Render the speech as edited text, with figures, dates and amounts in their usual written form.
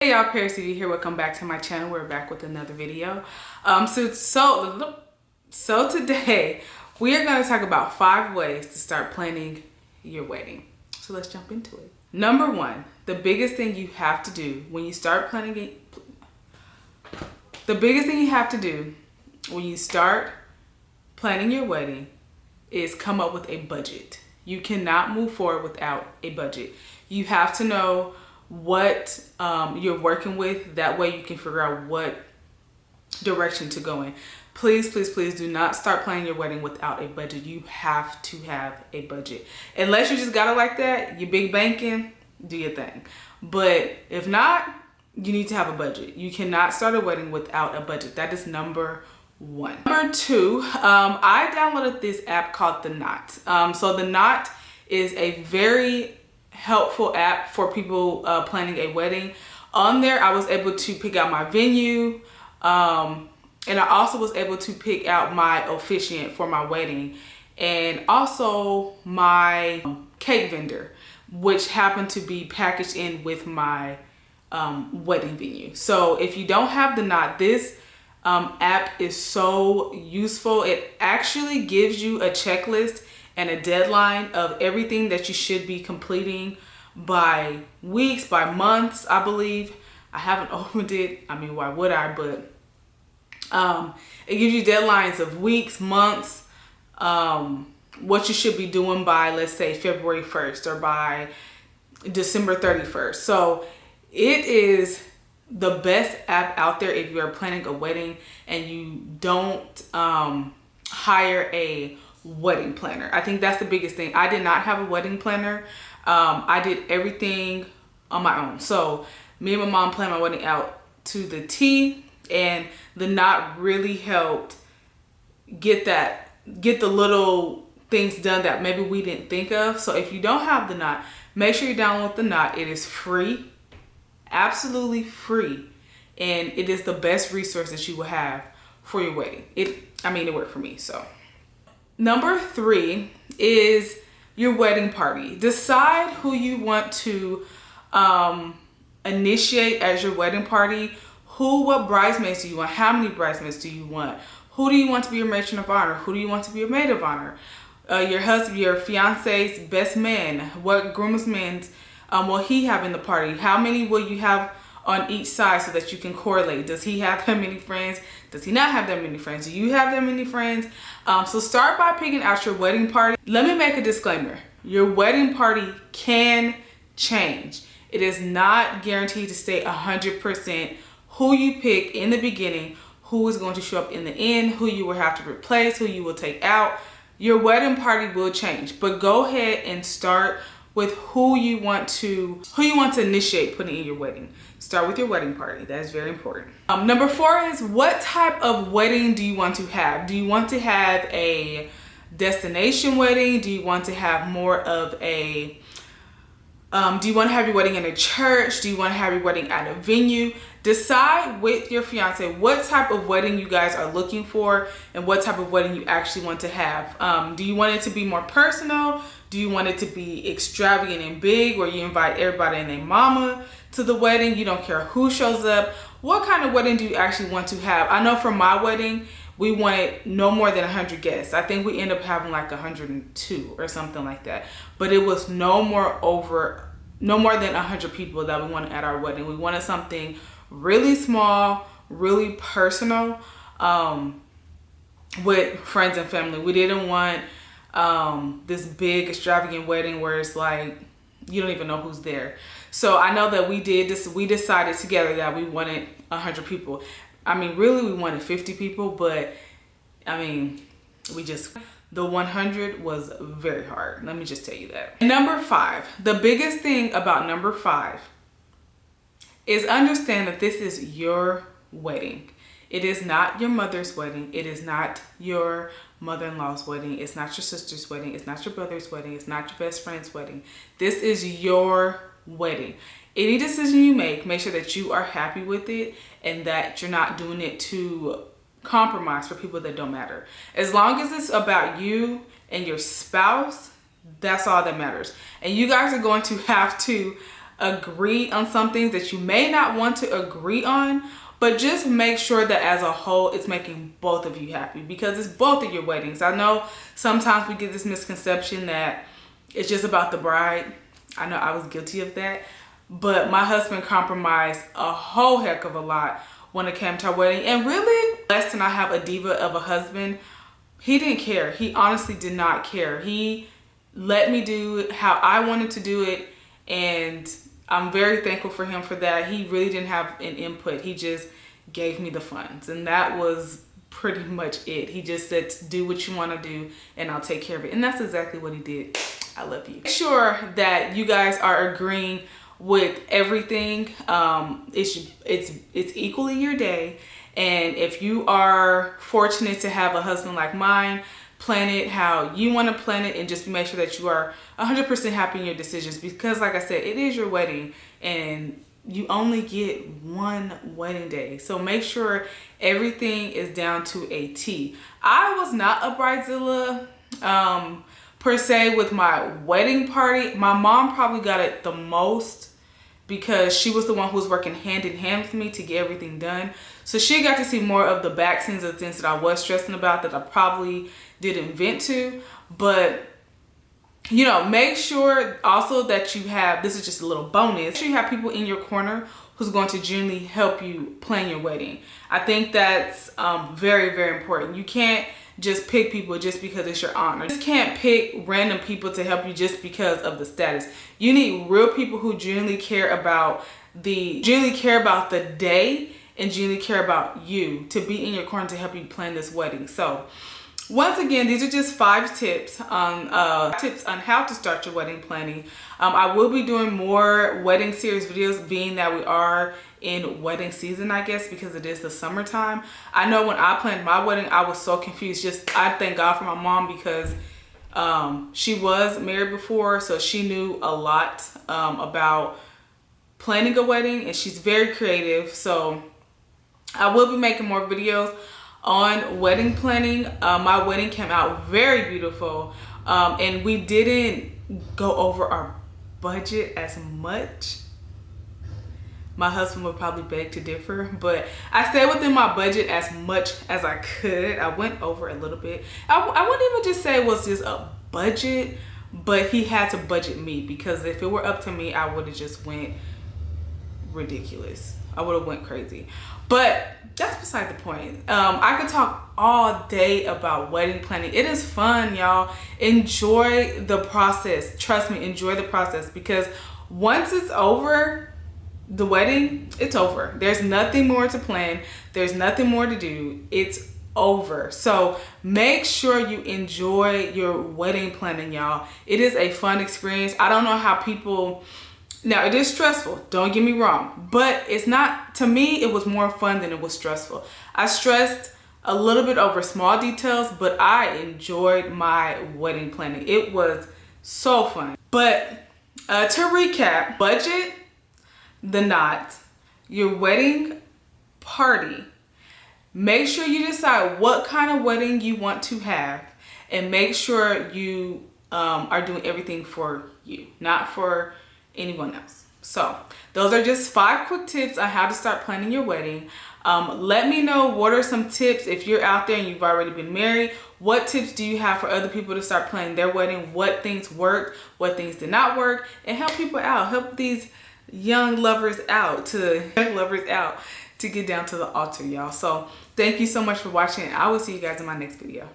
Hey y'all, Paristv here. Welcome back to my channel. We're back with another video. So today we are going to talk about 5 ways to start planning your wedding. So let's jump into it. Number 1, the biggest thing you have to do when you start planning your wedding is come up with a budget. You cannot move forward without a budget. You have to know what you're working with. That way you can figure out what direction to go in. Please do not start planning your wedding without a budget. You have to have a budget. Unless you just got it like that, you big banking, do your thing. But if not, you need to have a budget. You cannot start a wedding without a budget. That is number 1. Number 2, I downloaded this app called The Knot. So The Knot is a very helpful app for people planning a wedding. On there, I was able to pick out my venue, and I also was able to pick out my officiant for my wedding, and also my cake vendor, which happened to be packaged in with my wedding venue. So if you don't have The Knot, this app is so useful. It actually gives you a checklist and a deadline of everything that you should be completing by weeks, by months, I believe. I haven't opened it. I mean, why would I? But it gives you deadlines of weeks, months, what you should be doing by, let's say, February 1st or by December 31st. So it is the best app out there if you're planning a wedding and you don't hire a wedding planner. I think that's the biggest thing. I did not have a wedding planner. I did everything on my own. So me and my mom planned my wedding out to the T, and The Knot really helped get the little things done that maybe we didn't think of. So if you don't have The Knot, make sure you download The Knot. It is free, absolutely free, and it is the best resource that you will have for your wedding. It worked for me. So number 3 is your wedding party. Decide who you want to initiate as your wedding party. What bridesmaids do you want? How many bridesmaids do you want? Who do you want to be your matron of honor? Who do you want to be your maid of honor? Your husband, your fiance's best man. What groomsmen will he have in the party? How many will you have on each side so that you can correlate? Does he have that many friends? Does he not have that many friends? Do you have that many friends? So start by picking out your wedding party. Let me make a disclaimer. Your wedding party can change. It is not guaranteed to stay 100%. Who you pick in the beginning, who is going to show up in the end, who you will have to replace, who you will take out. Your wedding party will change, but go ahead and start with who you want to initiate putting in your wedding. Start with your wedding party. That is very important. Number 4 is, what type of wedding do you want to have? Do you want to have a destination wedding? Do you want to have more of a do you want to have your wedding in a church? Do you want to have your wedding at a venue? Decide with your fiance what type of wedding you guys are looking for and what type of wedding you actually want to have. Do you want it to be more personal? Do you want it to be extravagant and big where you invite everybody and their mama to the wedding? You don't care who shows up. What kind of wedding do you actually want to have? I know for my wedding, we wanted no more than 100 guests. I think we ended up having like 102 or something like that. But it was no more than 100 people that we wanted at our wedding. We wanted something really small, really personal, with friends and family. We didn't want this big extravagant wedding where it's like you don't even know who's there. So I know that we decided together that we wanted 100 people. I mean, really we wanted 50 people, but I mean, the 100 was very hard. Let me just tell you that. Number 5, the biggest thing about number 5 is understand that this is your wedding. It is not your mother's wedding. It is not your mother-in-law's wedding. It's not your sister's wedding. It's not your brother's wedding. It's not your best friend's wedding. This is your wedding. Any decision you make sure that you are happy with it and that you're not doing it to compromise for people that don't matter. As long as it's about you and your spouse, that's all that matters. And you guys are going to have to agree on some things that you may not want to agree on, but just make sure that as a whole, it's making both of you happy, because it's both of your weddings. I know sometimes we get this misconception that it's just about the bride. I know I was guilty of that, but my husband compromised a whole heck of a lot when it came to our wedding. And really, less than I have a diva of a husband, he didn't care. He honestly did not care. He let me do it how I wanted to do it, and I'm very thankful for him for that. He really didn't have an input. He just gave me the funds, and that was pretty much it. He just said, do what you want to do and I'll take care of it. And that's exactly what he did. I love you. Make sure that you guys are agreeing with everything. It's equally your day. And if you are fortunate to have a husband like mine, plan it how you want to plan it, and just make sure that you are 100% happy in your decisions, because like I said, it is your wedding and you only get one wedding day. So make sure everything is down to a T. I was not a bridezilla per se with my wedding party. My mom probably got it the most because she was the one who was working hand in hand with me to get everything done. So she got to see more of the back scenes of things that I was stressing about that I probably didn't vent to. But you know, make sure also that you have, this is just a little bonus, make sure you have people in your corner who's going to genuinely help you plan your wedding. I think that's very, very important. You can't just pick people just because it's your honor. You just can't pick random people to help you just because of the status. You need real people who genuinely care about the day and genuinely care about you to be in your corner to help you plan this wedding. So once again, these are just 5 tips on how to start your wedding planning. I will be doing more wedding series videos, being that we are in wedding season, I guess, because it is the summertime. I know when I planned my wedding, I was so confused. I thank God for my mom, because she was married before, so she knew a lot about planning a wedding, and she's very creative. So I will be making more videos on wedding planning. My wedding came out very beautiful, and we didn't go over our budget as much. My husband would probably beg to differ, but I stayed within my budget as much as I could. I went over a little bit. I wouldn't even just say it was just a budget, but he had to budget me, because if it were up to me, I would have just went ridiculous. I would have went crazy. But that's beside the point. I could talk all day about wedding planning. It is fun, y'all. Enjoy the process. Trust me, enjoy the process, because once it's over, the wedding, it's over. There's nothing more to plan. There's nothing more to do. It's over. So make sure you enjoy your wedding planning, y'all. It is a fun experience. I don't know how people... Now, it is stressful, don't get me wrong, but it's not, to me, it was more fun than it was stressful. I stressed a little bit over small details, but I enjoyed my wedding planning. It was so fun. But to recap, budget the knot, your wedding party. Make sure you decide what kind of wedding you want to have, and make sure you are doing everything for you, not for anyone else. So those are just 5 quick tips on how to start planning your wedding. Let me know, what are some tips if you're out there and you've already been married. What tips do you have for other people to start planning their wedding? What things worked, what things did not work, and help people out. Help these young lovers out to get down to the altar, y'all. So thank you so much for watching. I will see you guys in my next video.